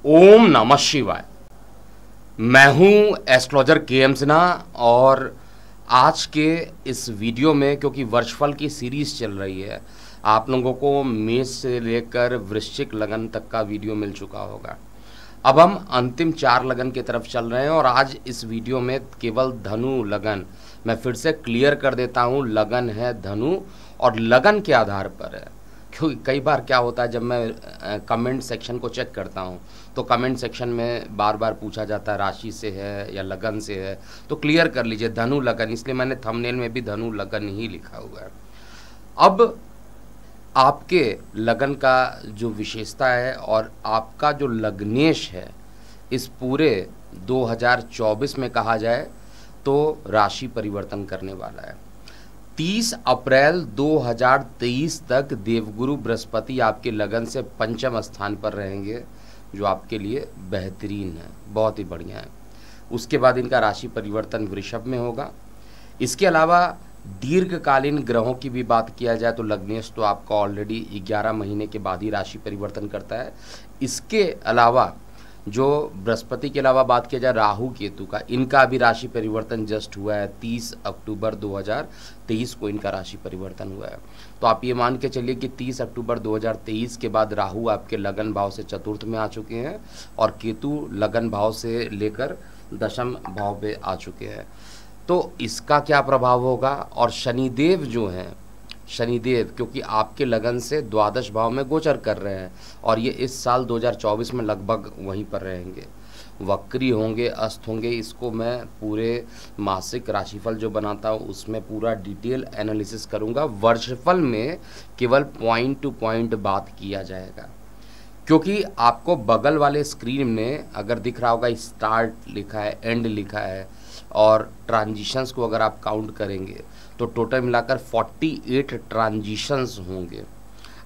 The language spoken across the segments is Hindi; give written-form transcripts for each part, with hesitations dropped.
ओम नमः शिवाय। मैं हूं एस्ट्रोलॉजर के.एम. सिन्हा और आज के इस वीडियो में, क्योंकि वर्षफल की सीरीज चल रही है, आप लोगों को मेष से लेकर वृश्चिक लगन तक का वीडियो मिल चुका होगा। अब हम अंतिम 4 लगन की तरफ चल रहे हैं और आज इस वीडियो में केवल धनु लगन, मैं फिर से क्लियर कर देता हूं, लगन है धनु और लगन के आधार पर है। क्योंकि कई बार क्या होता है, जब मैं कमेंट सेक्शन को चेक करता हूं तो कमेंट सेक्शन में बार बार पूछा जाता है राशि से है या लगन से है, तो क्लियर कर लीजिए धनु लगन, इसलिए मैंने थंबनेल में भी धनु लगन ही लिखा हुआ है। अब आपके लगन का जो विशेषता है और आपका जो लग्नेश है, इस पूरे 2024 में कहा जाए तो राशि परिवर्तन करने वाला है। 30 अप्रैल 2023 तक देवगुरु बृहस्पति आपके लगन से पंचम स्थान पर रहेंगे, जो आपके लिए बेहतरीन है, बहुत ही बढ़िया है। उसके बाद इनका राशि परिवर्तन वृषभ में होगा। इसके अलावा दीर्घकालीन ग्रहों की भी बात किया जाए तो लग्नेश तो आपका ऑलरेडी 11 महीने के बाद ही राशि परिवर्तन करता है। इसके अलावा जो बृहस्पति के अलावा बात किया जाए राहु केतु का, इनका भी राशि परिवर्तन जस्ट हुआ है। 30 अक्टूबर 2023 को इनका राशि परिवर्तन हुआ है। तो आप ये मान के चलिए कि 30 अक्टूबर 2023 के बाद राहु आपके लगन भाव से चतुर्थ में आ चुके हैं और केतु लगन भाव से लेकर दशम भाव पे आ चुके हैं। तो इसका क्या प्रभाव होगा? और शनिदेव जो हैं, शनिदेव क्योंकि आपके लगन से द्वादश भाव में गोचर कर रहे हैं और ये इस साल 2024 में लगभग वहीं पर रहेंगे, वक्री होंगे, अस्त होंगे। इसको मैं पूरे मासिक राशिफल जो बनाता हूँ उसमें पूरा डिटेल एनालिसिस करूँगा। वर्षफल में केवल पॉइंट टू पॉइंट बात किया जाएगा, क्योंकि आपको बगल वाले स्क्रीन में अगर दिख रहा होगा स्टार्ट लिखा है, एंड लिखा है और ट्रांजिशंस को अगर आप काउंट करेंगे तो टोटल मिलाकर 48 ट्रांजिशंस होंगे।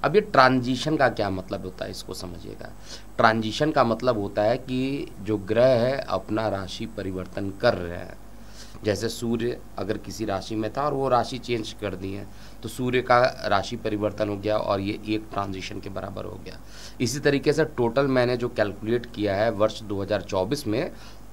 अब ये ट्रांजिशन का क्या मतलब होता है, इसको समझिएगा। ट्रांजिशन का मतलब होता है कि जो ग्रह है अपना राशि परिवर्तन कर रहे हैं। जैसे सूर्य अगर किसी राशि में था और वो राशि चेंज कर दी है तो सूर्य का राशि परिवर्तन हो गया और ये एक ट्रांजिशन के बराबर हो गया। इसी तरीके से टोटल मैंने जो कैलकुलेट किया है वर्ष 2024 में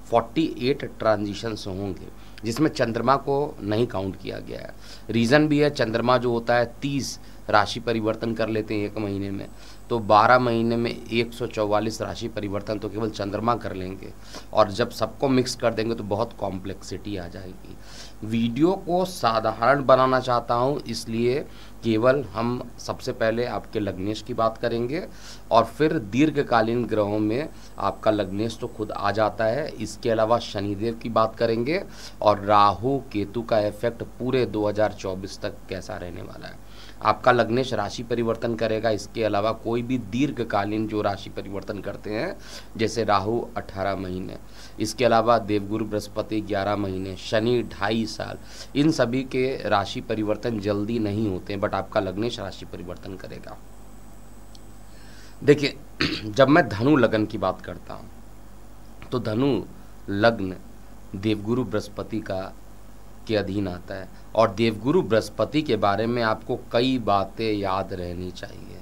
48 ट्रांजिशंस होंगे, जिसमें चंद्रमा को नहीं काउंट किया गया है। रीज़न भी है, चंद्रमा जो होता है 30 राशि परिवर्तन कर लेते हैं एक महीने में, तो 12 महीने में 144 राशि परिवर्तन तो केवल चंद्रमा कर लेंगे और जब सबको मिक्स कर देंगे तो बहुत कॉम्प्लेक्सिटी आ जाएगी। वीडियो को साधारण बनाना चाहता हूँ, इसलिए केवल हम सबसे पहले आपके लग्नेश की बात करेंगे और फिर दीर्घकालीन ग्रहों में आपका लग्नेश तो खुद आ जाता है। इसके अलावा शनिदेव की बात करेंगे और राहु केतु का इफेक्ट पूरे 2024 तक कैसा रहने वाला है। आपका लग्नेश राशि परिवर्तन करेगा। इसके अलावा कोई भी दीर्घकालीन जो राशि परिवर्तन करते हैं, जैसे राहु 18 महीने, इसके अलावा देवगुरु बृहस्पति 11 महीने, शनि 2.5 साल, इन सभी के राशि परिवर्तन जल्दी नहीं होते हैं, बट आपका लग्नेश राशि परिवर्तन करेगा। देखिए, जब मैं धनु लगन की बात करता हूँ तो धनु लग्न देवगुरु बृहस्पति के अधीन आता है और देवगुरु बृहस्पति के बारे में आपको कई बातें याद रहनी चाहिए।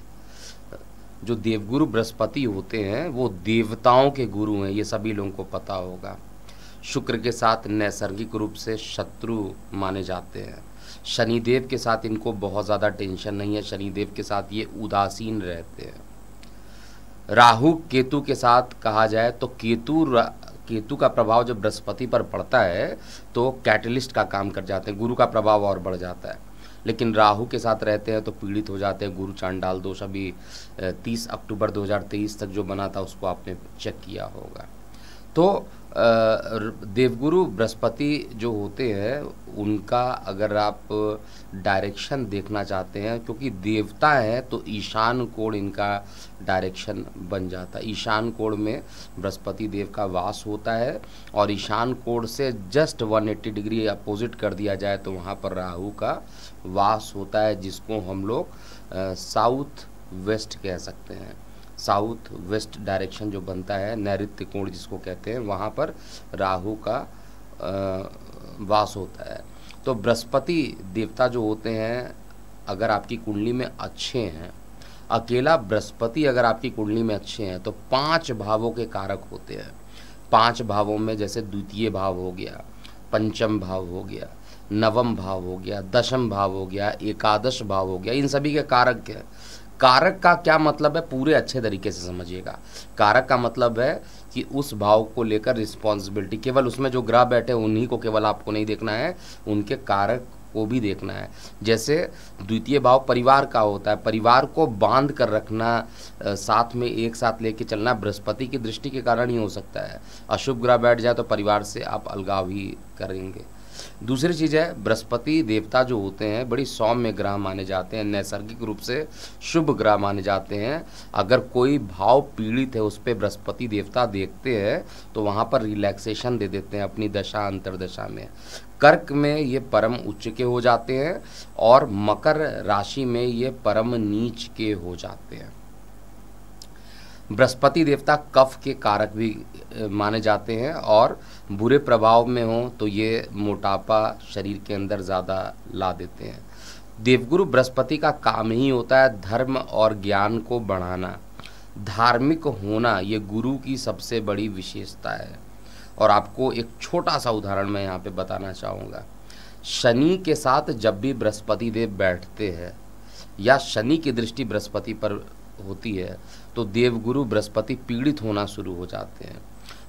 जो देवगुरु बृहस्पति होते हैं वो देवताओं के गुरु हैं, ये सभी लोगों को पता होगा। शुक्र के साथ नैसर्गिक रूप से शत्रु माने जाते हैं। शनिदेव के साथ इनको बहुत ज़्यादा टेंशन नहीं है, शनिदेव के साथ ये उदासीन रहते हैं। राहु केतु के साथ कहा जाए तो केतु का प्रभाव जब बृहस्पति पर पड़ता है तो कैटलिस्ट का काम कर जाते हैं, गुरु का प्रभाव और बढ़ जाता है। लेकिन राहु के साथ रहते हैं तो पीड़ित हो जाते हैं, गुरु चांडाल दोष। अभी 30 अक्टूबर 2023 तक जो बना था उसको आपने चेक किया होगा। तो देवगुरु बृहस्पति जो होते हैं उनका अगर आप डायरेक्शन देखना चाहते हैं, क्योंकि देवता हैं तो ईशान कोण इनका डायरेक्शन बन जाता है। ईशान कोण में बृहस्पति देव का वास होता है और ईशान कोण से जस्ट 180 डिग्री अपोजिट कर दिया जाए तो वहाँ पर राहु का वास होता है, जिसको हम लोग साउथ वेस्ट कह सकते हैं। साउथ वेस्ट डायरेक्शन जो बनता है, नैऋत्य कोण जिसको कहते हैं, वहाँ पर राहु का वास होता है। तो बृहस्पति देवता जो होते हैं अगर आपकी कुंडली में अच्छे हैं अकेला बृहस्पति अगर आपकी कुंडली में अच्छे हैं तो 5 भावों के कारक होते हैं। 5 भावों में जैसे द्वितीय भाव हो गया, पंचम भाव हो गया, नवम भाव हो गया, दशम भाव हो गया, एकादश भाव हो गया, इन सभी के कारक क्या है। कारक का क्या मतलब है, पूरे अच्छे तरीके से समझिएगा। कारक का मतलब है कि उस भाव को लेकर रिस्पॉन्सिबिलिटी, केवल उसमें जो ग्रह बैठे उन्हीं को केवल आपको नहीं देखना है, उनके कारक को भी देखना है। जैसे द्वितीय भाव परिवार का होता है, परिवार को बांध कर रखना, साथ में एक साथ लेके चलना बृहस्पति की दृष्टि के कारण ही हो सकता है। अशुभ ग्रह बैठ जाए तो परिवार से आप अलगाव ही करेंगे। दूसरी चीज़ है, बृहस्पति देवता जो होते हैं बड़ी सौम्य ग्रह माने जाते हैं, नैसर्गिक रूप से शुभ ग्रह माने जाते हैं। अगर कोई भाव पीड़ित है उस पर बृहस्पति देवता देखते हैं तो वहाँ पर रिलैक्सेशन दे देते हैं अपनी दशा अंतर्दशा में। कर्क में ये परम उच्च के हो जाते हैं और मकर राशि में ये परम नीच के हो जाते हैं। बृहस्पति देवता कफ के कारक भी माने जाते हैं और बुरे प्रभाव में हो तो ये मोटापा शरीर के अंदर ज़्यादा ला देते हैं। देवगुरु बृहस्पति का काम ही होता है धर्म और ज्ञान को बढ़ाना, धार्मिक होना, ये गुरु की सबसे बड़ी विशेषता है। और आपको एक छोटा सा उदाहरण मैं यहाँ पे बताना चाहूँगा। शनि के साथ जब भी बृहस्पति देव बैठते हैं या शनि की दृष्टि बृहस्पति पर होती है तो देवगुरु बृहस्पति पीड़ित होना शुरू हो जाते हैं।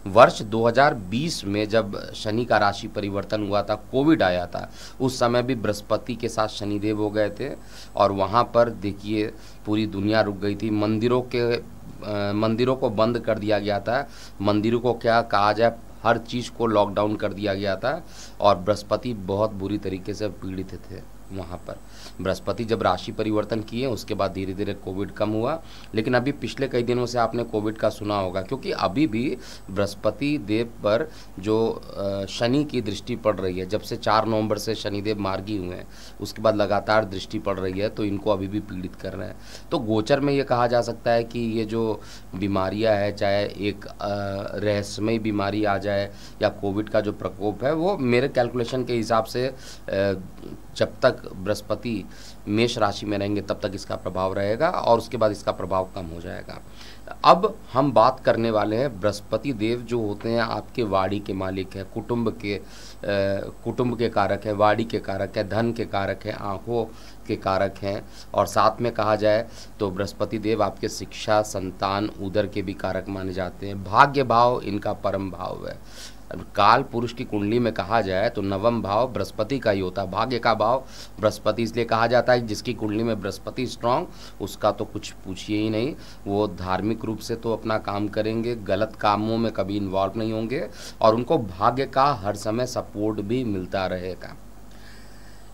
वर्ष 2020 में जब शनि का राशि परिवर्तन हुआ था, कोविड आया था, उस समय भी बृहस्पति के साथ शनिदेव हो गए थे और वहाँ पर देखिए पूरी दुनिया रुक गई थी। मंदिरों को बंद कर दिया गया था, मंदिरों को क्या कहा जाए, हर चीज़ को लॉकडाउन कर दिया गया था और बृहस्पति बहुत बुरी तरीके से पीड़ित थे वहाँ पर। बृहस्पति जब राशि परिवर्तन किए उसके बाद धीरे धीरे कोविड कम हुआ, लेकिन अभी पिछले कई दिनों से आपने कोविड का सुना होगा, क्योंकि अभी भी बृहस्पति देव पर जो शनि की दृष्टि पड़ रही है, जब से 4 नवंबर से शनिदेव मार्गी हुए हैं उसके बाद लगातार दृष्टि पड़ रही है, तो इनको अभी भी पीड़ित कर रहे हैं। तो गोचर में ये कहा जा सकता है कि ये जो बीमारियाँ है, चाहे एक रहस्यमय बीमारी आ जाए या कोविड का जो प्रकोप है, वो मेरे कैलकुलेशन के हिसाब से जब तक बृहस्पति मेष राशि में रहेंगे तब तक इसका प्रभाव रहेगा और उसके बाद इसका प्रभाव कम हो जाएगा। अब हम बात करने वाले हैं, बृहस्पति देव जो होते हैं आपके वाणी के मालिक हैं, कुटुंब के कारक हैं, वाणी के कारक हैं, धन के कारक हैं, आँखों के कारक हैं और साथ में कहा जाए तो बृहस्पति देव आपके शिक्षा, संतान, उदर के भी कारक माने जाते हैं। भाग्य भाव इनका परम भाव है। काल पुरुष की कुंडली में कहा जाए तो नवम भाव बृहस्पति का ही होता है। भाग्य का भाव बृहस्पति इसलिए कहा जाता है जिसकी कुंडली में बृहस्पति स्ट्रांग, उसका तो कुछ पूछिए ही नहीं। वो धार्मिक रूप से तो अपना काम करेंगे, गलत कामों में कभी इन्वॉल्व नहीं होंगे और उनको भाग्य का हर समय सपोर्ट भी मिलता रहेगा।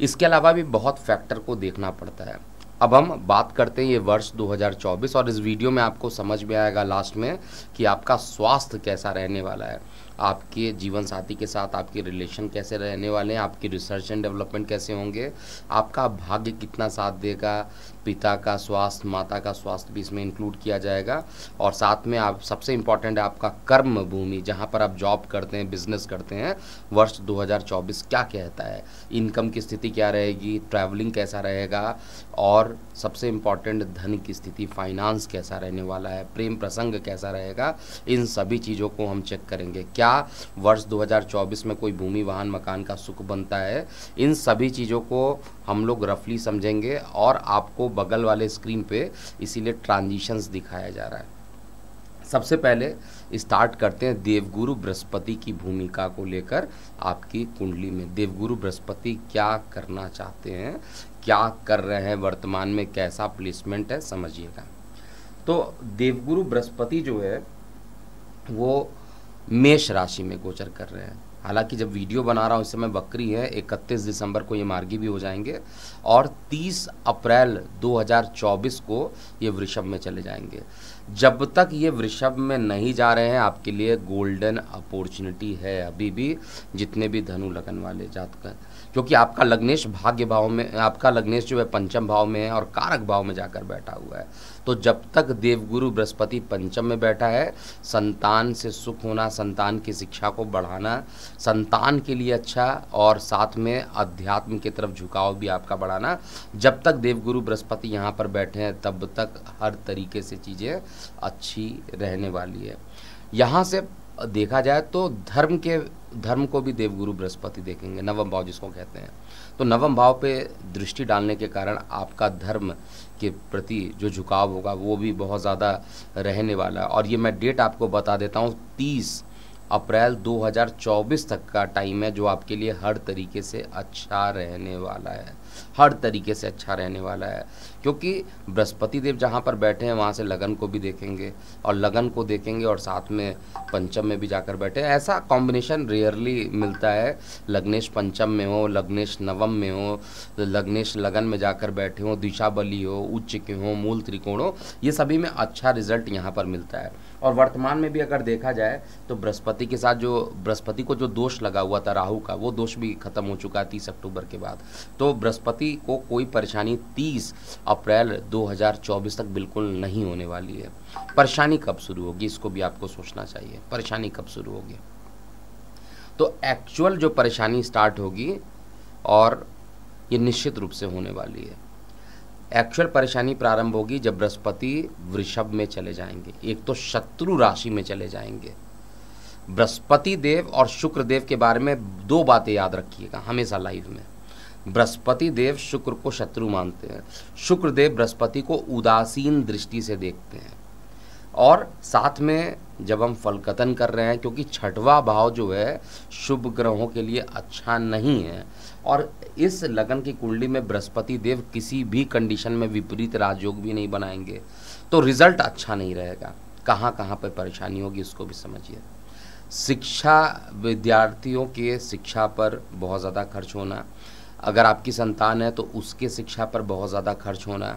इसके अलावा भी बहुत फैक्टर को देखना पड़ता है। अब हम बात करते हैं ये वर्ष 2024 और इस वीडियो में आपको समझ में आएगा लास्ट में कि आपका स्वास्थ्य कैसा रहने वाला है, आपके जीवन साथी के साथ आपके रिलेशन कैसे रहने वाले हैं, आपकी रिसर्च एंड डेवलपमेंट कैसे होंगे, आपका भाग्य कितना साथ देगा, पिता का स्वास्थ्य, माता का स्वास्थ्य भी इसमें इंक्लूड किया जाएगा और साथ में आप सबसे इम्पॉर्टेंट है आपका कर्म भूमि, जहाँ पर आप जॉब करते हैं, बिजनेस करते हैं, वर्ष 2024 क्या कहता है, इनकम की स्थिति क्या रहेगी, ट्रैवलिंग कैसा रहेगा और सबसे इम्पॉर्टेंट धन की स्थिति, फाइनेंस कैसा रहने वाला है, प्रेम प्रसंग कैसा रहेगा। इन सभी चीज़ों को हम चेक करेंगे। क्या वर्ष 2024 में कोई भूमि, वाहन, मकान का सुख बनता है, इन सभी चीज़ों को हम लोग रफली समझेंगे और आपको बगल वाले स्क्रीन पे इसीलिए ट्रांजिशंस दिखाया जा रहा है। सबसे पहले स्टार्ट करते हैं देवगुरु बृहस्पति की भूमिका को लेकर। आपकी कुंडली में देवगुरु बृहस्पति क्या करना चाहते हैं, क्या कर रहे हैं, वर्तमान में कैसा प्लेसमेंट है, समझिएगा। तो देवगुरु बृहस्पति जो है वो मेष राशि में गोचर कर रहे हैं। हालांकि जब वीडियो बना रहा हूँ इस समय वक्री है, 31 दिसंबर को ये मार्गी भी हो जाएंगे और 30 अप्रैल 2024 को ये वृषभ में चले जाएंगे। जब तक ये वृषभ में नहीं जा रहे हैं आपके लिए गोल्डन अपॉर्चुनिटी है अभी भी, जितने भी धनु लगन वाले जातक, क्योंकि आपका लग्नेश भाग्य भाव में, आपका लग्नेश जो है पंचम भाव में है और कारक भाव में जाकर बैठा हुआ है। तो जब तक देवगुरु बृहस्पति पंचम में बैठा है, संतान से सुख होना, संतान की शिक्षा को बढ़ाना, संतान के लिए अच्छा, और साथ में अध्यात्म की तरफ झुकाव भी आपका बढ़ाना, जब तक देवगुरु बृहस्पति यहाँ पर बैठे हैं तब तक हर तरीके से चीज़ें अच्छी रहने वाली है। यहाँ से देखा जाए तो धर्म को भी देवगुरु बृहस्पति देखेंगे, नवम भाव जिसको कहते हैं। तो नवम भाव पे दृष्टि डालने के कारण आपका धर्म के प्रति जो झुकाव होगा वो भी बहुत ज़्यादा रहने वाला है। और ये मैं डेट आपको बता देता हूँ, 30 अप्रैल 2024 तक का टाइम है, जो आपके लिए हर तरीके से अच्छा रहने वाला है, हर तरीके से अच्छा रहने वाला है। क्योंकि बृहस्पति देव जहाँ पर बैठे हैं वहाँ से लगन को भी देखेंगे, और लगन को देखेंगे और साथ में पंचम में भी जाकर बैठे हैं। ऐसा कॉम्बिनेशन रेयरली मिलता है, लग्नेश पंचम में हो, लग्नेश नवम में हो, लग्नेश लगन में जाकर बैठे हो, दिशा बली हो, उच्च के हो, मूल त्रिकोण हो, ये सभी में अच्छा रिजल्ट यहाँ पर मिलता है। और वर्तमान में भी अगर देखा जाए तो बृहस्पति के साथ जो बृहस्पति को जो दोष लगा हुआ था राहु का, वो दोष भी खत्म हो चुका है 30 अक्टूबर के बाद। तो बृहस्पति को कोई परेशानी 30 अप्रैल 2024 तक बिल्कुल नहीं होने वाली है। परेशानी कब शुरू होगी इसको भी आपको सोचना चाहिए, परेशानी कब शुरू होगी। तो एक्चुअल जो परेशानी स्टार्ट होगी, और ये निश्चित रूप से होने वाली है, एक्चुअल परेशानी प्रारंभ होगी जब बृहस्पति वृषभ में चले जाएंगे, एक तो शत्रु राशि में चले जाएंगे। बृहस्पति देव और शुक्र देव के बारे में 2 बातें याद रखिएगा हमेशा लाइफ में। बृहस्पति देव शुक्र को शत्रु मानते हैं, शुक्र देव बृहस्पति को उदासीन दृष्टि से देखते हैं। और साथ में जब हम फलकतन कर रहे हैं, क्योंकि 6वां भाव जो है शुभ ग्रहों के लिए अच्छा नहीं है, और इस लगन की कुंडली में बृहस्पति देव किसी भी कंडीशन में विपरीत राजयोग भी नहीं बनाएंगे, तो रिजल्ट अच्छा नहीं रहेगा। कहाँ कहाँ पर परेशानी होगी इसको भी समझिए। शिक्षा, विद्यार्थियों के शिक्षा पर बहुत ज़्यादा खर्च होना, अगर आपकी संतान है तो उसके शिक्षा पर बहुत ज़्यादा खर्च होना,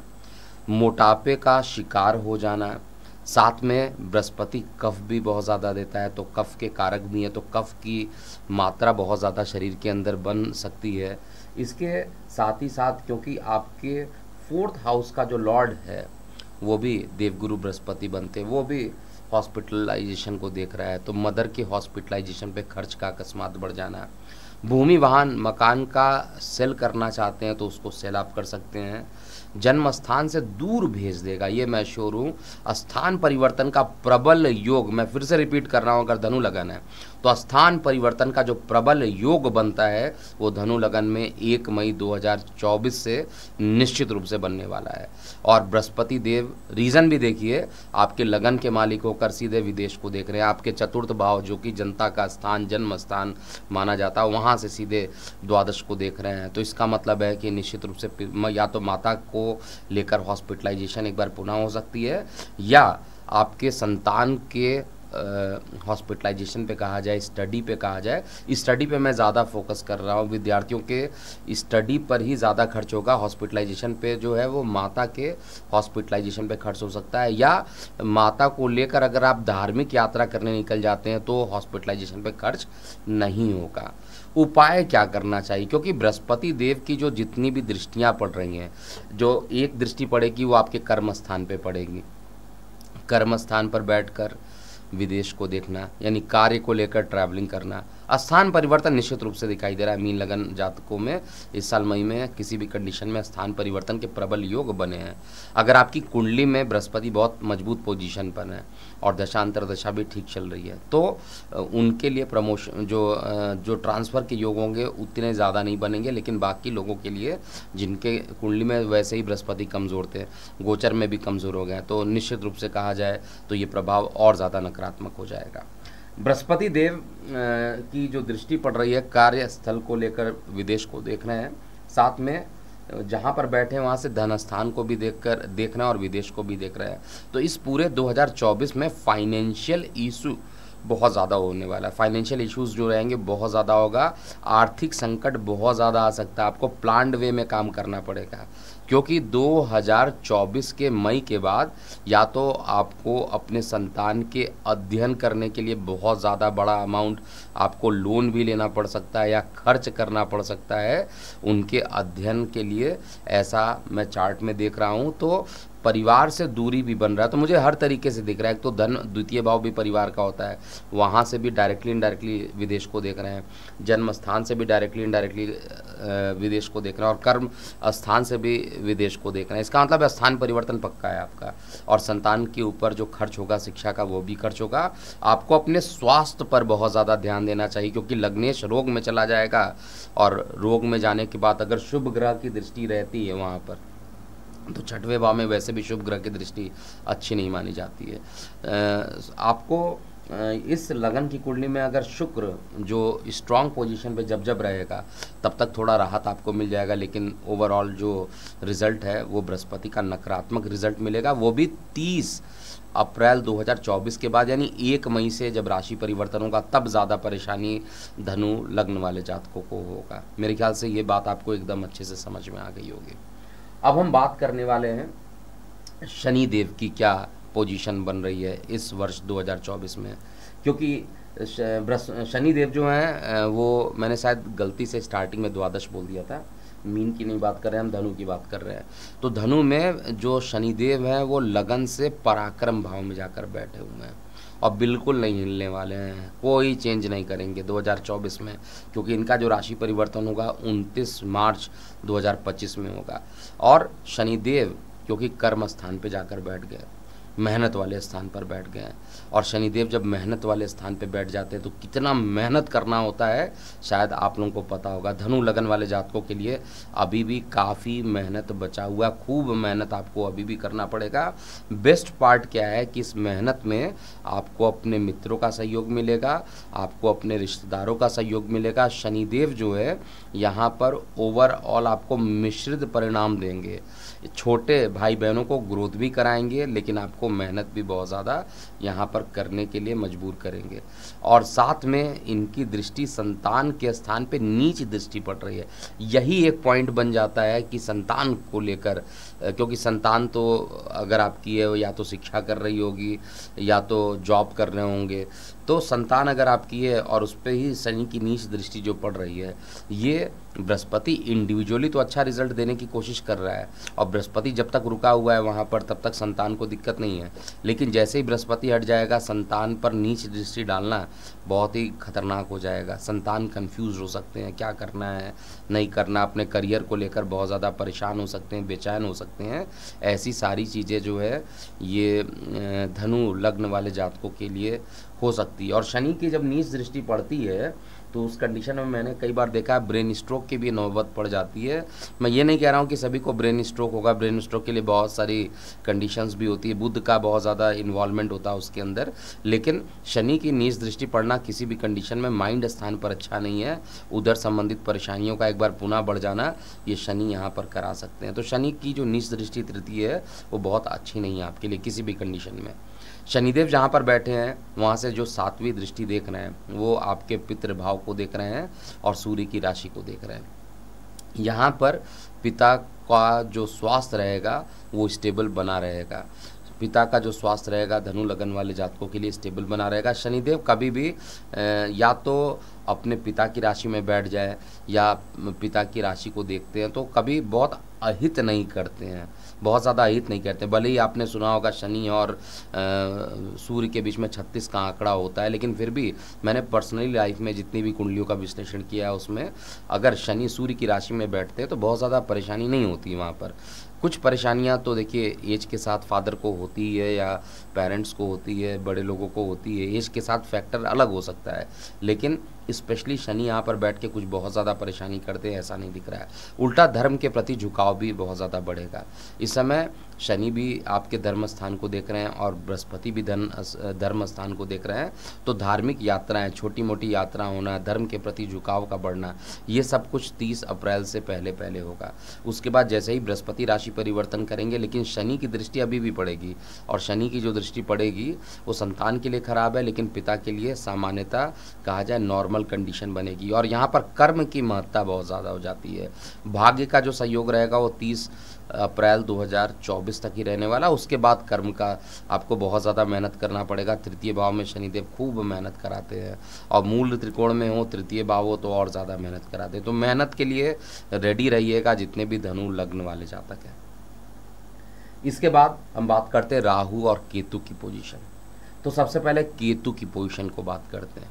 मोटापे का शिकार हो जाना, साथ में बृहस्पति कफ भी बहुत ज़्यादा देता है, तो कफ के कारक भी हैं, तो कफ की मात्रा बहुत ज़्यादा शरीर के अंदर बन सकती है। इसके साथ ही साथ क्योंकि आपके 4th हाउस का जो लॉर्ड है वो भी देवगुरु बृहस्पति बनते, वो भी हॉस्पिटलाइजेशन को देख रहा है, तो मदर के हॉस्पिटलाइजेशन पे खर्च का अकस्मात बढ़ जाना। भूमि वाहन मकान का सेल करना चाहते हैं तो उसको सेल आप कर सकते हैं। जन्म स्थान से दूर भेज देगा, ये मैं श्योर हूँ। स्थान परिवर्तन का प्रबल योग, मैं फिर से रिपीट कर रहा हूँ, अगर धनु लगन है तो स्थान परिवर्तन का जो प्रबल योग बनता है वो धनु लगन में 1 मई 2024 से निश्चित रूप से बनने वाला है। और बृहस्पति देव रीज़न भी देखिए, आपके लगन के मालिक होकर सीधे विदेश को देख रहे हैं। आपके 4th भाव जो कि जनता का स्थान, जन्म स्थान माना जाता है, वहाँ से सीधे द्वादश को देख रहे हैं। तो इसका मतलब है कि निश्चित रूप से या तो माता को लेकर हॉस्पिटलाइजेशन एक बार पुनः हो सकती है, या आपके संतान के हॉस्पिटलाइजेशन पे कहा जाए, स्टडी पे कहा जाए। स्टडी पे मैं ज़्यादा फोकस कर रहा हूँ, विद्यार्थियों के स्टडी पर ही ज़्यादा खर्च होगा। हॉस्पिटलाइजेशन पे जो है वो माता के हॉस्पिटलाइजेशन पे खर्च हो सकता है, या माता को लेकर अगर आप धार्मिक यात्रा करने निकल जाते हैं तो हॉस्पिटलाइजेशन पे खर्च नहीं होगा। उपाय क्या करना चाहिए, क्योंकि बृहस्पति देव की जो जितनी भी दृष्टियाँ पड़ रही हैं, जो एक दृष्टि पड़ेगी वो आपके कर्म स्थान पे पड़ेगी। कर्म स्थान पर बैठकर विदेश को देखना, यानी कार्य को लेकर ट्रैवलिंग करना। स्थान परिवर्तन निश्चित रूप से दिखाई दे रहा है मीन लगन जातकों में। इस साल मई में किसी भी कंडीशन में स्थान परिवर्तन के प्रबल योग बने हैं। अगर आपकी कुंडली में बृहस्पति बहुत मजबूत पोजीशन पर है और दशांतर दशा भी ठीक चल रही है, तो उनके लिए प्रमोशन जो ट्रांसफ़र के योग होंगे उतने ज़्यादा नहीं बनेंगे। लेकिन बाकी लोगों के लिए जिनके कुंडली में वैसे ही बृहस्पति कमज़ोर थे, गोचर में भी कमज़ोर हो गए, तो निश्चित रूप से कहा जाए तो ये प्रभाव और ज़्यादा नकारात्मक हो जाएगा। बृहस्पति देव की जो दृष्टि पड़ रही है कार्यस्थल को लेकर विदेश को देख रहे हैं, साथ में जहाँ पर बैठे हैं वहाँ से धन स्थान को भी देख रहे हैं और विदेश को भी देख रहे हैं। तो इस पूरे 2024 में फाइनेंशियल इशू बहुत ज़्यादा होने वाला है। फाइनेंशियल इश्यूज़ जो रहेंगे बहुत ज़्यादा होगा, आर्थिक संकट बहुत ज़्यादा आ सकता है, आपको प्लान्ड वे में काम करना पड़ेगा, क्योंकि 2024 के मई के बाद या तो आपको अपने संतान के अध्ययन करने के लिए बहुत ज़्यादा बड़ा अमाउंट आपको लोन भी लेना पड़ सकता है या खर्च करना पड़ सकता है उनके अध्ययन के लिए, ऐसा मैं चार्ट में देख रहा हूँ। तो परिवार से दूरी भी बन रहा है, तो मुझे हर तरीके से दिख रहा है। एक तो धन द्वितीय भाव भी परिवार का होता है, वहाँ से भी डायरेक्टली इनडायरेक्टली विदेश को देख रहे हैं, जन्म स्थान से भी डायरेक्टली इनडायरेक्टली विदेश को देख रहे हैं, और कर्म स्थान से भी विदेश को देख रहे हैं। इसका मतलब स्थान परिवर्तन पक्का है आपका, और संतान के ऊपर जो खर्च होगा शिक्षा का वो भी खर्च होगा। आपको अपने स्वास्थ्य पर बहुत ज़्यादा ध्यान देना चाहिए, क्योंकि लग्नेश रोग में चला जाएगा, और रोग में जाने के बाद अगर शुभ ग्रह की दृष्टि रहती है वहाँ पर, तो छठवें भाव में वैसे भी शुभ ग्रह की दृष्टि अच्छी नहीं मानी जाती है। आपको इस लगन की कुंडली में अगर शुक्र जो स्ट्रांग पोजीशन पे जब जब रहेगा तब तक थोड़ा राहत आपको मिल जाएगा, लेकिन ओवरऑल जो रिज़ल्ट है वो बृहस्पति का नकारात्मक रिजल्ट मिलेगा, वो भी 30 अप्रैल 2024 के बाद, यानी 1 मई से जब राशि परिवर्तन होगा तब ज़्यादा परेशानी धनु लग्न वाले जातकों को होगा। मेरे ख्याल से ये बात आपको एकदम अच्छे से समझ में आ गई होगी। अब हम बात करने वाले हैं शनि देव की क्या पोजीशन बन रही है इस वर्ष 2024 में, क्योंकि शनि देव जो हैं वो मैंने शायद गलती से स्टार्टिंग में द्वादश बोल दिया था, मीन की नहीं बात कर रहे हैं हम, धनु की बात कर रहे हैं। तो धनु में जो शनिदेव हैं वो लगन से पराक्रम भाव में जाकर बैठे हुए हैं और बिल्कुल नहीं हिलने वाले हैं, कोई चेंज नहीं करेंगे 2024 में, क्योंकि इनका जो राशि परिवर्तन होगा 29 मार्च 2025 में होगा। और शनिदेव क्योंकि कर्म स्थान पे जाकर बैठ गए, मेहनत वाले स्थान पर बैठ गए हैं, और शनिदेव जब मेहनत वाले स्थान पे बैठ जाते हैं तो कितना मेहनत करना होता है शायद आप लोगों को पता होगा। धनु लगन वाले जातकों के लिए अभी भी काफ़ी मेहनत बचा हुआ, खूब मेहनत आपको अभी भी करना पड़ेगा। बेस्ट पार्ट क्या है कि इस मेहनत में आपको अपने मित्रों का सहयोग मिलेगा, आपको अपने रिश्तेदारों का सहयोग मिलेगा। शनिदेव जो है यहाँ पर ओवरऑल आपको मिश्रित परिणाम देंगे, छोटे भाई बहनों को ग्रोथ भी कराएंगे, लेकिन आपको मेहनत भी बहुत ज़्यादा यहाँ पर करने के लिए मजबूर करेंगे। और साथ में इनकी दृष्टि संतान के स्थान पे नीच दृष्टि पड़ रही है। यही एक पॉइंट बन जाता है कि संतान को लेकर, क्योंकि संतान तो अगर आपकी है या तो शिक्षा कर रही होगी या तो जॉब कर रहे होंगे, तो संतान अगर आपकी है और उस पर ही शनि की नीच दृष्टि जो पड़ रही है, ये बृहस्पति इंडिविजुअली तो अच्छा रिजल्ट देने की कोशिश कर रहा है, और बृहस्पति जब तक रुका हुआ है वहाँ पर तब तक संतान को दिक्कत नहीं है, लेकिन जैसे ही बृहस्पति हट जाएगा संतान पर नीच दृष्टि डालना बहुत ही खतरनाक हो जाएगा। संतान कंफ्यूज हो सकते हैं, क्या करना है नहीं करना, अपने करियर को लेकर बहुत ज़्यादा परेशान हो सकते हैं, बेचैन हो सकते हैं। ऐसी सारी चीज़ें जो है ये धनु लग्न वाले जातकों के लिए हो सकती है। और शनि की जब नीच दृष्टि पड़ती है तो उस कंडीशन में मैंने कई बार देखा है ब्रेन स्ट्रोक की भी नौबत पड़ जाती है। मैं ये नहीं कह रहा हूँ कि सभी को ब्रेन स्ट्रोक होगा, ब्रेन स्ट्रोक के लिए बहुत सारी कंडीशंस भी होती है, बुध का बहुत ज़्यादा इन्वॉल्वमेंट होता है उसके अंदर, लेकिन शनि की नीच दृष्टि पड़ना किसी भी कंडीशन में माइंड स्थान पर अच्छा नहीं है। उधर संबंधित परेशानियों का एक बार पुनः बढ़ जाना ये शनि यहाँ पर करा सकते हैं। तो शनि की जो नीच दृष्टि तृतीय है वो बहुत अच्छी नहीं है आपके लिए किसी भी कंडीशन में। शनिदेव जहाँ पर बैठे हैं वहाँ से जो 7वीं दृष्टि देख रहे हैं वो आपके पितृभाव को देख रहे हैं और सूर्य की राशि को देख रहे हैं। यहाँ पर पिता का जो स्वास्थ्य रहेगा वो स्टेबल बना रहेगा, पिता का जो स्वास्थ्य रहेगा धनु लगन वाले जातकों के लिए स्टेबल बना रहेगा। शनिदेव कभी भी या तो अपने पिता की राशि में बैठ जाए या पिता की राशि को देखते हैं तो कभी बहुत अहित नहीं करते हैं, बहुत ज़्यादा अहित नहीं करते। भले ही आपने सुना होगा शनि और सूर्य के बीच में 36 का आंकड़ा होता है, लेकिन फिर भी मैंने पर्सनली लाइफ में जितनी भी कुंडलियों का विश्लेषण किया है उसमें अगर शनि सूर्य की राशि में बैठते हैं तो बहुत ज़्यादा परेशानी नहीं होती वहाँ पर। कुछ परेशानियाँ तो देखिए एज के साथ फादर को होती है या पेरेंट्स को होती है, बड़े लोगों को होती है, एज के साथ फैक्टर अलग हो सकता है, लेकिन स्पेशली शनि यहाँ पर बैठ के कुछ बहुत ज़्यादा परेशानी करते हैं ऐसा नहीं दिख रहा है। उल्टा धर्म के प्रति झुकाव भी बहुत ज़्यादा बढ़ेगा। इस समय शनि भी आपके धर्म स्थान को देख रहे हैं और बृहस्पति भी धर्म स्थान को देख रहे हैं। तो धार्मिक यात्राएं, छोटी मोटी यात्रा होना, धर्म के प्रति झुकाव का बढ़ना, ये सब कुछ 30 अप्रैल से पहले पहले होगा। उसके बाद जैसे ही बृहस्पति राशि परिवर्तन करेंगे, लेकिन शनि की दृष्टि अभी भी पड़ेगी, और शनि की जो दृष्टि पड़ेगी वो संतान के लिए खराब है, लेकिन पिता के लिए सामान्यतः कहा जाए नॉर्मल कंडीशन बनेगी। और यहाँ पर कर्म की महत्ता बहुत ज़्यादा हो जाती है। भाग्य का जो सहयोग रहेगा वो 30 अप्रैल 2024 तक ही रहने वाला। उसके बाद कर्म का आपको बहुत ज़्यादा मेहनत करना पड़ेगा। तृतीय भाव में शनिदेव खूब मेहनत कराते हैं, और मूल त्रिकोण में हो, तृतीय भाव हो, तो और ज़्यादा मेहनत कराते हैं। तो मेहनत के लिए रेडी रहिएगा जितने भी धनु लग्न वाले जातक हैं। इसके बाद हम बात करते हैं राहु और केतु की पोजीशन। तो सबसे पहले केतु की पोजीशन को बात करते हैं।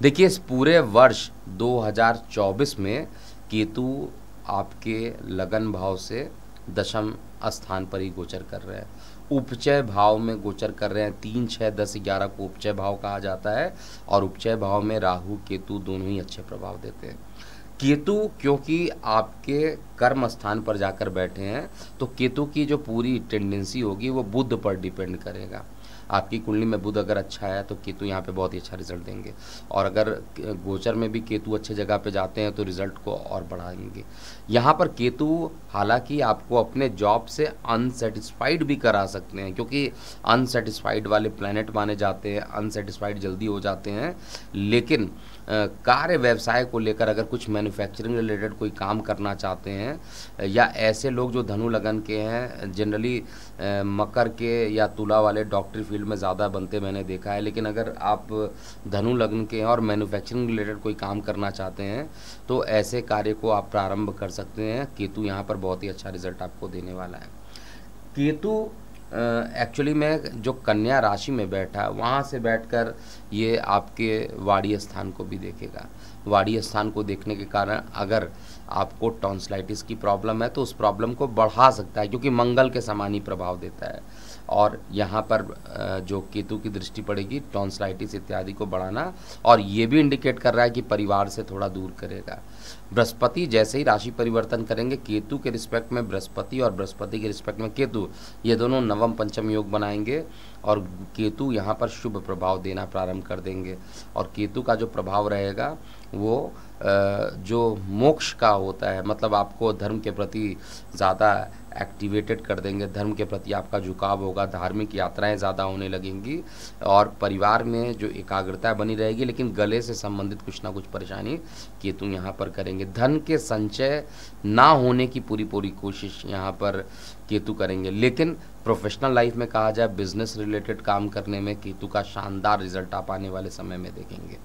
देखिए, इस पूरे वर्ष 2024 में केतु आपके लगन भाव से दशम स्थान पर ही गोचर कर रहे हैं, उपचय भाव में गोचर कर रहे हैं। 3, 6, 10, 11 को उपचय भाव कहा जाता है, और उपचय भाव में राहु केतु दोनों ही अच्छे प्रभाव देते हैं। केतु क्योंकि आपके कर्म स्थान पर जाकर बैठे हैं, तो केतु की जो पूरी टेंडेंसी होगी वो बुध पर डिपेंड करेगा। आपकी कुंडली में बुध अगर अच्छा है तो केतु यहाँ पे बहुत ही अच्छा रिजल्ट देंगे, और अगर गोचर में भी केतु अच्छे जगह पे जाते हैं तो रिजल्ट को और बढ़ाएंगे। यहाँ पर केतु हालांकि आपको अपने जॉब से अनसेटिस्फाइड भी करा सकते हैं, क्योंकि अनसेटिस्फाइड वाले प्लैनेट माने जाते हैं, अनसेटिस्फाइड जल्दी हो जाते हैं। लेकिन कार्य व्यवसाय को लेकर अगर कुछ मैन्युफैक्चरिंग रिलेटेड कोई काम करना चाहते हैं, या ऐसे लोग जो धनु लगन के हैं, जनरली मकर के या तुला वाले डॉक्टरी फील्ड में ज़्यादा बनते मैंने देखा है। लेकिन अगर आप धनु लग्न के हैं और मैन्युफैक्चरिंग रिलेटेड कोई काम करना चाहते हैं, तो ऐसे कार्य को आप प्रारंभ कर सकते हैं। केतु यहाँ पर बहुत ही अच्छा रिजल्ट आपको देने वाला है। केतु एक्चुअली में जो कन्या राशि में बैठा, वहाँ से बैठकर ये आपके वाड़ी स्थान को भी देखेगा। वाड़ी स्थान को देखने के कारण अगर आपको टॉन्सिलाइटिस की प्रॉब्लम है तो उस प्रॉब्लम को बढ़ा सकता है, क्योंकि मंगल के समान ही प्रभाव देता है। और यहाँ पर जो केतु की दृष्टि पड़ेगी, टॉन्सिलाइटिस इत्यादि को बढ़ाना, और ये भी इंडिकेट कर रहा है कि परिवार से थोड़ा दूर करेगा। बृहस्पति जैसे ही राशि परिवर्तन करेंगे, केतु के रिस्पेक्ट में बृहस्पति और बृहस्पति के रिस्पेक्ट में केतु, ये दोनों नवम पंचम योग बनाएंगे, और केतु यहाँ पर शुभ प्रभाव देना प्रारंभ कर देंगे। और केतु का जो प्रभाव रहेगा वो जो मोक्ष का होता है, मतलब आपको धर्म के प्रति ज़्यादा एक्टिवेटेड कर देंगे, धर्म के प्रति आपका झुकाव होगा, धार्मिक यात्राएं ज़्यादा होने लगेंगी, और परिवार में जो एकाग्रता बनी रहेगी। लेकिन गले से संबंधित कुछ ना कुछ परेशानी केतु यहाँ पर करेंगे। धन के संचय ना होने की पूरी कोशिश यहाँ पर केतु करेंगे। लेकिन प्रोफेशनल लाइफ में कहा जाए, बिजनेस रिलेटेड काम करने में केतु का शानदार रिजल्ट आप आने वाले समय में देखेंगे।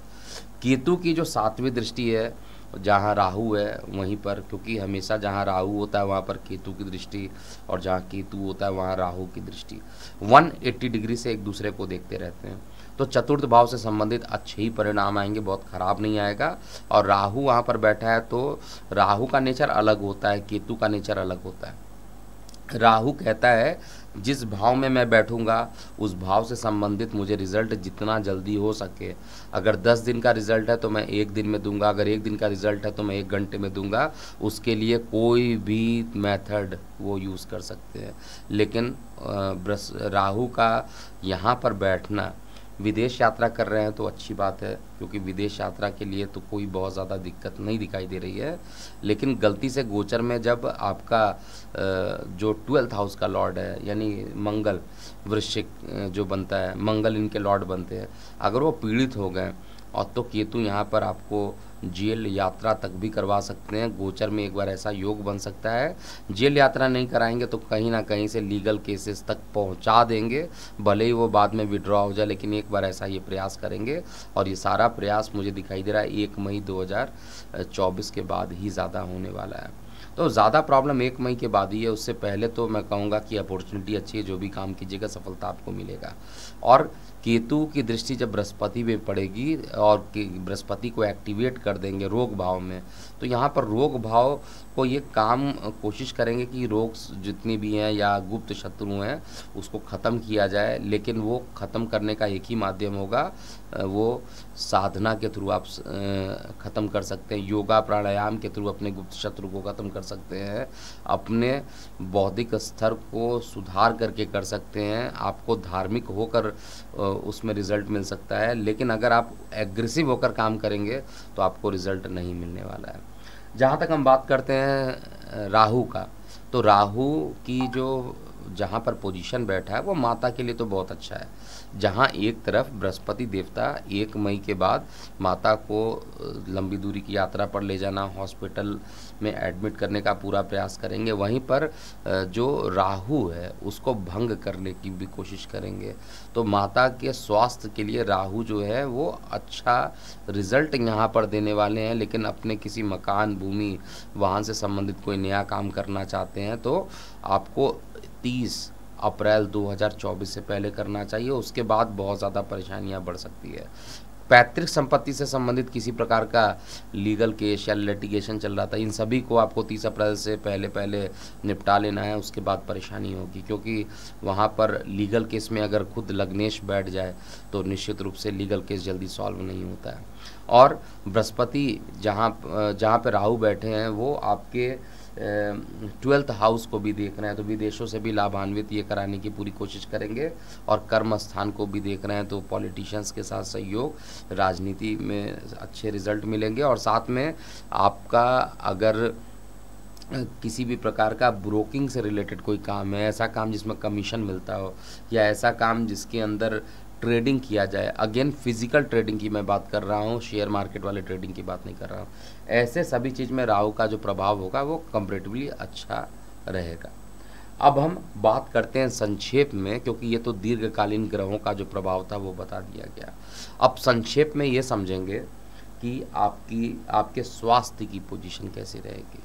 केतु की जो 7वीं दृष्टि है, जहाँ राहु है वहीं पर, क्योंकि हमेशा जहाँ राहु होता है वहाँ पर केतु की दृष्टि, और जहाँ केतु होता है वहाँ राहु की दृष्टि 180 डिग्री से एक दूसरे को देखते रहते हैं। तो चतुर्थ भाव से संबंधित अच्छे ही परिणाम आएंगे, बहुत खराब नहीं आएगा। और राहु वहाँ पर बैठा है तो राहु का नेचर अलग होता है, केतु का नेचर अलग होता है। राहु कहता है जिस भाव में मैं बैठूंगा उस भाव से संबंधित मुझे रिजल्ट जितना जल्दी हो सके। अगर 10 दिन का रिजल्ट है तो मैं 1 दिन में दूंगा, अगर 1 दिन का रिजल्ट है तो मैं 1 घंटे में दूंगा। उसके लिए कोई भी मेथड वो यूज़ कर सकते हैं। लेकिन राहु का यहाँ पर बैठना, विदेश यात्रा कर रहे हैं तो अच्छी बात है, क्योंकि विदेश यात्रा के लिए तो कोई बहुत ज़्यादा दिक्कत नहीं दिखाई दे रही है। लेकिन गलती से गोचर में जब आपका जो 12th हाउस का लॉर्ड है, यानी मंगल, वृश्चिक जो बनता है, मंगल इनके लॉर्ड बनते हैं, अगर वो पीड़ित हो गए और तो केतु यहाँ पर आपको जेल यात्रा तक भी करवा सकते हैं। गोचर में एक बार ऐसा योग बन सकता है। जेल यात्रा नहीं कराएंगे तो कहीं ना कहीं से लीगल केसेस तक पहुंचा देंगे, भले ही वो बाद में विड्रॉ हो जाए, लेकिन एक बार ऐसा ये प्रयास करेंगे। और ये सारा प्रयास मुझे दिखाई दे रहा है 1 मई 2024 के बाद ही ज़्यादा होने वाला है। तो ज़्यादा प्रॉब्लम 1 मई के बाद ही है। उससे पहले तो मैं कहूँगा कि अपॉर्चुनिटी अच्छी है, जो भी काम कीजिएगा सफलता आपको मिलेगा। और केतु की दृष्टि जब बृहस्पति पे पड़ेगी और बृहस्पति को एक्टिवेट कर देंगे रोग भाव में, तो यहाँ पर रोग भाव को ये काम कोशिश करेंगे कि रोग जितनी भी हैं या गुप्त शत्रु हैं उसको ख़त्म किया जाए। लेकिन वो ख़त्म करने का एक ही माध्यम होगा, वो साधना के थ्रू आप ख़त्म कर सकते हैं। योगा प्राणायाम के थ्रू अपने गुप्त शत्रु को ख़त्म कर सकते हैं, अपने बौद्धिक स्तर को सुधार करके कर सकते हैं। आपको धार्मिक होकर उसमें रिज़ल्ट मिल सकता है, लेकिन अगर आप एग्रेसिव होकर काम करेंगे तो आपको रिज़ल्ट नहीं मिलने वाला है। जहाँ तक हम बात करते हैं राहु का, तो राहु की जो जहाँ पर पोजीशन बैठा है वो माता के लिए तो बहुत अच्छा है। जहाँ एक तरफ बृहस्पति देवता 1 मई के बाद माता को लंबी दूरी की यात्रा पर ले जाना, हॉस्पिटल में एडमिट करने का पूरा प्रयास करेंगे, वहीं पर जो राहु है उसको भंग करने की भी कोशिश करेंगे। तो माता के स्वास्थ्य के लिए राहु जो है वो अच्छा रिजल्ट यहाँ पर देने वाले हैं। लेकिन अपने किसी मकान, भूमि, वाहन से संबंधित कोई नया काम करना चाहते हैं तो आपको 30 अप्रैल 2024 से पहले करना चाहिए। उसके बाद बहुत ज़्यादा परेशानियां बढ़ सकती है। पैतृक संपत्ति से संबंधित किसी प्रकार का लीगल केस या लिटिगेशन चल रहा था, इन सभी को आपको 30 अप्रैल से पहले निपटा लेना है। उसके बाद परेशानी होगी, क्योंकि वहाँ पर लीगल केस में अगर खुद लग्नेश बैठ जाए तो निश्चित रूप से लीगल केस जल्दी सॉल्व नहीं होता है। और बृहस्पति जहाँ पे राहु बैठे हैं वो आपके 12th हाउस को भी देख रहे हैं, तो विदेशों से भी लाभान्वित ये कराने की पूरी कोशिश करेंगे। और कर्म स्थान को भी देख रहे हैं, तो पॉलिटिशियंस के साथ सहयोग, राजनीति में अच्छे रिजल्ट मिलेंगे। और साथ में आपका अगर किसी भी प्रकार का ब्रोकिंग से रिलेटेड कोई काम है, ऐसा काम जिसमें कमीशन मिलता हो, या ऐसा काम जिसके अंदर ट्रेडिंग किया जाए, अगेन फिजिकल ट्रेडिंग की मैं बात कर रहा हूँ, शेयर मार्केट वाले ट्रेडिंग की बात नहीं कर रहा हूँ, ऐसे सभी चीज़ में राहु का जो प्रभाव होगा वो कंपैरेटिवली अच्छा रहेगा। अब हम बात करते हैं संक्षेप में, क्योंकि ये तो दीर्घकालीन ग्रहों का जो प्रभाव था वो बता दिया गया। अब संक्षेप में ये समझेंगे कि आपके स्वास्थ्य की पोजीशन कैसी रहेगी।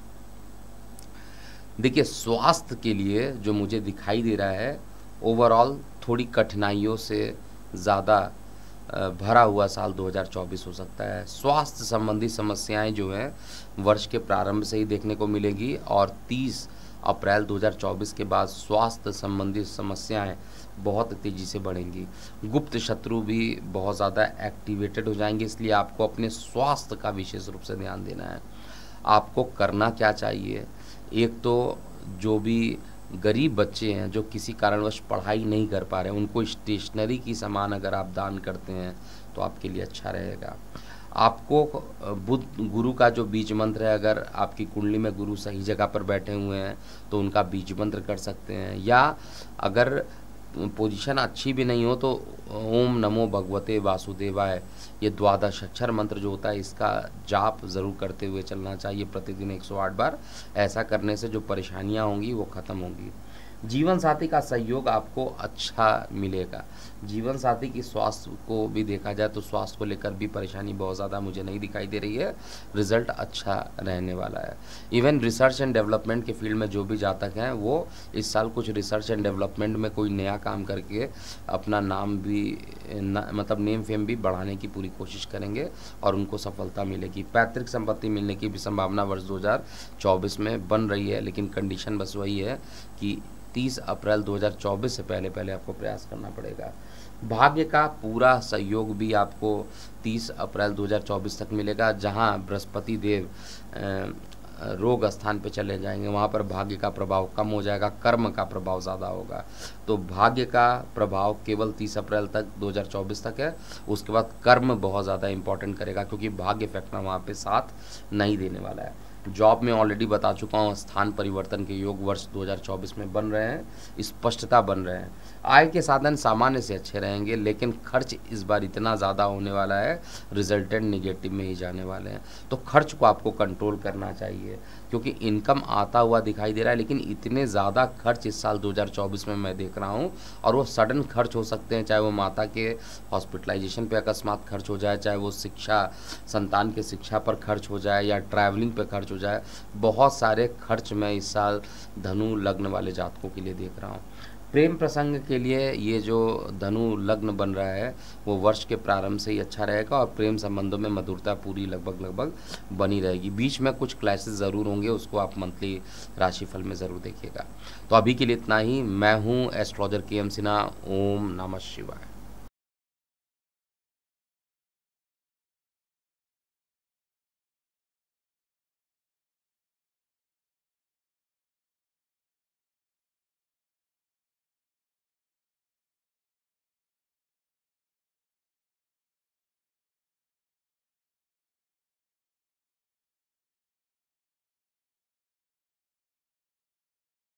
देखिए, स्वास्थ्य के लिए जो मुझे दिखाई दे रहा है, ओवरऑल थोड़ी कठिनाइयों से ज़्यादा भरा हुआ साल 2024 हो सकता है। स्वास्थ्य संबंधी समस्याएं जो हैं वर्ष के प्रारंभ से ही देखने को मिलेगी, और 30 अप्रैल 2024 के बाद स्वास्थ्य संबंधी समस्याएं बहुत तेज़ी से बढ़ेंगी। गुप्त शत्रु भी बहुत ज़्यादा एक्टिवेटेड हो जाएंगे, इसलिए आपको अपने स्वास्थ्य का विशेष रूप से ध्यान देना है। आपको करना क्या चाहिए, एक तो जो भी गरीब बच्चे हैं जो किसी कारणवश पढ़ाई नहीं कर पा रहे हैं, उनको स्टेशनरी की सामान अगर आप दान करते हैं तो आपके लिए अच्छा रहेगा। आपको बुध गुरु का जो बीज मंत्र है, अगर आपकी कुंडली में गुरु सही जगह पर बैठे हुए हैं तो उनका बीज मंत्र कर सकते हैं, या अगर पोजीशन अच्छी भी नहीं हो तो ओम नमो भगवते वासुदेवाय, ये 12 अक्षर मंत्र जो होता है इसका जाप ज़रूर करते हुए चलना चाहिए प्रतिदिन 108 बार। ऐसा करने से जो परेशानियां होंगी वो ख़त्म होंगी। जीवन साथी का सहयोग आपको अच्छा मिलेगा। जीवन साथी की स्वास्थ्य को भी देखा जाए तो स्वास्थ्य को लेकर भी परेशानी बहुत ज़्यादा मुझे नहीं दिखाई दे रही है, रिजल्ट अच्छा रहने वाला है। इवन रिसर्च एंड डेवलपमेंट के फील्ड में जो भी जातक हैं वो इस साल कुछ रिसर्च एंड डेवलपमेंट में कोई नया काम करके अपना नाम भी मतलब नेम फेम भी बढ़ाने की पूरी कोशिश करेंगे और उनको सफलता मिलेगी। पैतृक संपत्ति मिलने की भी संभावना वर्ष 2024 में बन रही है, लेकिन कंडीशन बस वही है कि 30 अप्रैल 2024 से पहले आपको प्रयास करना पड़ेगा। भाग्य का पूरा सहयोग भी आपको 30 अप्रैल 2024 तक मिलेगा। जहां बृहस्पति देव रोग स्थान पे चले जाएंगे वहां पर भाग्य का प्रभाव कम हो जाएगा, कर्म का प्रभाव ज़्यादा होगा। तो भाग्य का प्रभाव केवल 30 अप्रैल तक 2024 तक है, उसके बाद कर्म बहुत ज़्यादा इंपॉर्टेंट करेगा, क्योंकि भाग्य फैक्टर वहाँ पे साथ नहीं देने वाला है। जॉब में ऑलरेडी बता चुका हूँ, स्थान परिवर्तन के योग वर्ष 2024 में बन रहे हैं, स्पष्टता बन रहे हैं। आय के साधन सामान्य से अच्छे रहेंगे, लेकिन खर्च इस बार इतना ज़्यादा होने वाला है, रिजल्टेंट निगेटिव में ही जाने वाले हैं। तो खर्च को आपको कंट्रोल करना चाहिए, क्योंकि इनकम आता हुआ दिखाई दे रहा है, लेकिन इतने ज़्यादा खर्च इस साल 2024 में मैं देख रहा हूँ, और वो सडन खर्च हो सकते हैं। चाहे वो माता के हॉस्पिटलाइजेशन पे अकस्मात खर्च हो जाए, चाहे वो शिक्षा, संतान के शिक्षा पर खर्च हो जाए, या ट्रैवलिंग पे खर्च हो जाए। बहुत सारे खर्च मैं इस साल धनु लग्न वाले जातकों के लिए देख रहा हूँ। प्रेम प्रसंग के लिए ये जो धनु लग्न बन रहा है वो वर्ष के प्रारंभ से ही अच्छा रहेगा और प्रेम संबंधों में मधुरता पूरी लगभग लगभग बनी रहेगी। बीच में कुछ क्लैशेस ज़रूर होंगे, उसको आप मंथली राशिफल में ज़रूर देखिएगा। तो अभी के लिए इतना ही। मैं हूँ एस्ट्रोलॉजर के एम सिन्हा। ओम नमः शिवाय।